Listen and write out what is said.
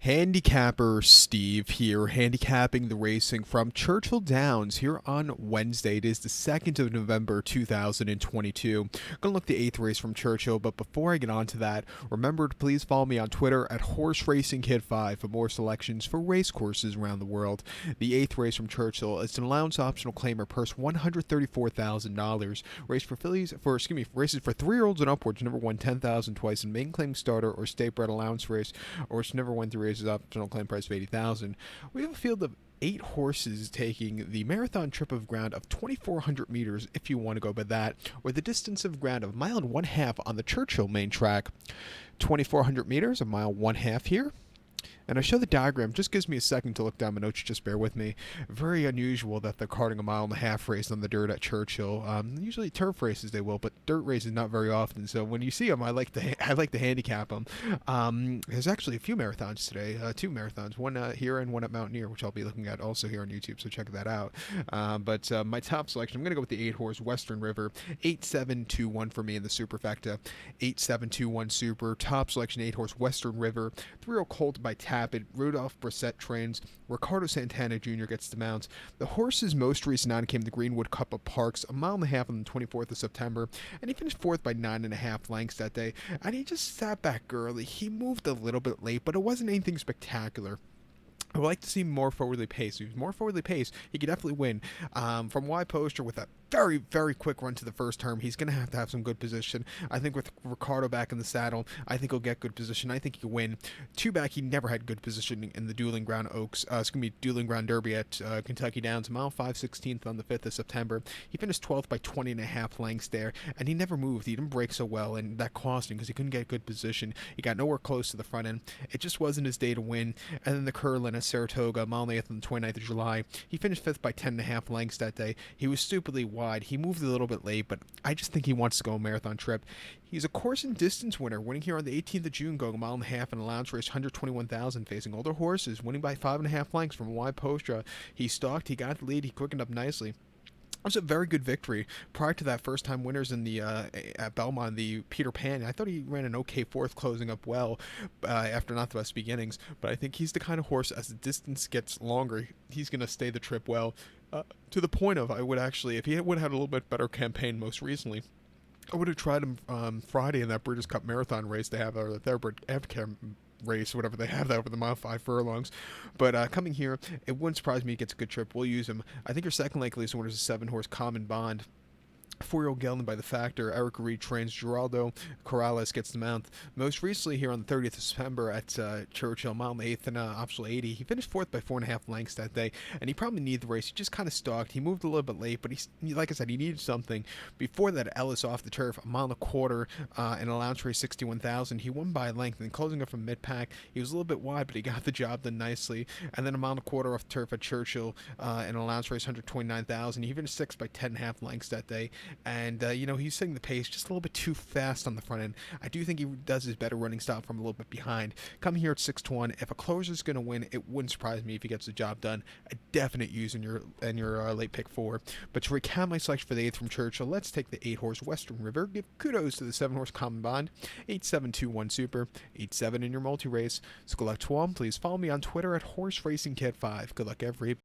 Handicapper Steve here, handicapping the racing from Churchill Downs here on Wednesday. It is the 2nd of November 2022. Gonna look the 8th race from Churchill, but before I get on to that, remember to please follow me on Twitter at HorseRacingKid5 for more selections for race courses around the world. The 8th race from Churchill is an allowance optional claimer, purse $134,000. Race for fillies, races for 3-year-olds and upwards, never won 10,000 twice in main claim starter or state bred allowance race, or which never won 3 races optional claim price of 80,000. We have a field of 8 horses taking the marathon trip of ground of 2,400 meters, if you want to go by that, or the distance of ground of 1.5 on the Churchill main track. 2,400 meters, 1.5 here. And I show the diagram, just gives me a second to look down my notes, just bear with me. Very unusual that they're carting a 1.5 mile race on the dirt at Churchill. Usually turf races they will, but dirt races not very often. So when you see them, I like to handicap them. There's actually a few marathons today, 2 marathons, one here and one at Mountaineer, which I'll be looking at also here on YouTube, so check that out. But my top selection, I'm going to go with the 8-horse Western River, 8-7-2-1 for me in the superfecta, 8-7-2-1 super, top selection 8-horse Western River, 3-year-old colt by Tapit, Rudolph Brissett trains, Ricardo Santana Jr. gets the mount. The horse's most recent on came the Greenwood Cup of Parks, 1.5 miles on the 24th of September, and he finished 4th by 9.5 lengths that day, and he just sat back early. He moved a little bit late, but it wasn't anything spectacular. I would like to see more forwardly paced. If he was more forwardly paced, he could definitely win. From wide poster with a very, very quick run to the first term, he's going to have some good position. I think with Ricardo back in the saddle, I think he'll get good position. I think he can win. 2 back, he never had good position in the Dueling Ground Dueling Ground Derby at Kentucky Downs, 1.5/16 on the 5th of September. He finished 12th by 20.5 lengths there, and he never moved. He didn't break so well, and that cost him because he couldn't get good position. He got nowhere close to the front end. It just wasn't his day to win. And then the Curlin at Saratoga, 1.8 miles on the 29th of July. He finished 5th by 10.5 lengths that day. He was stupidly wide. He moved a little bit late, but I just think he wants to go a marathon trip. He's a course and distance winner, winning here on the 18th of June, going 1.5 miles in an allowance race, 121,000, facing older horses, winning by 5.5 lengths from a wide poster. He stalked, he got the lead, he quickened up nicely. It was a very good victory. Prior to that, first-time winners in the at Belmont, the Peter Pan. I thought he ran an okay 4th, closing up well after not the best beginnings. But I think he's the kind of horse, as the distance gets longer, he's going to stay the trip well. To the point of, I would actually, if he would have had a little bit better campaign most recently, I would have tried him Friday in that Breeders' Cup Marathon race they have, or the Thoroughbred Advocate race, whatever they have that over the 5 furlongs. But coming here, it wouldn't surprise me he gets a good trip. We'll use him. I think your second likeliest winner is a 7-horse Common Bond. 4-year-old gelding by the Factor. Eric Reed trains. Geraldo Corrales gets the mount. Most recently here on the 30th of September at Churchill, 1.8 miles and optional 80. He finished 4th by 4.5 lengths that day, and he probably needed the race. He just kind of stalked. He moved a little bit late, but like I said, he needed something. Before that, Ellis off the turf, 1.25 miles in an allowance race, 61,000. He won by a length, and closing up from mid-pack, he was a little bit wide, but he got the job done nicely. And then 1.25 miles off the turf at Churchill in an allowance race, 129,000. He finished 6th by 10.5 lengths that day. And, he's setting the pace just a little bit too fast on the front end. I do think he does his better running style from a little bit behind. Coming here at 6-1, if a closer's going to win, it wouldn't surprise me if he gets the job done. A definite use in your late pick 4. But to recap my selection for the 8th from Churchill, let's take the 8-horse Western River. Give kudos to the 7-horse Common Bond, 8-7-2-1 Super, 8-7 in your multi-race. So good luck to all. Please follow me on Twitter at HorseRacingKid5. Good luck, everybody.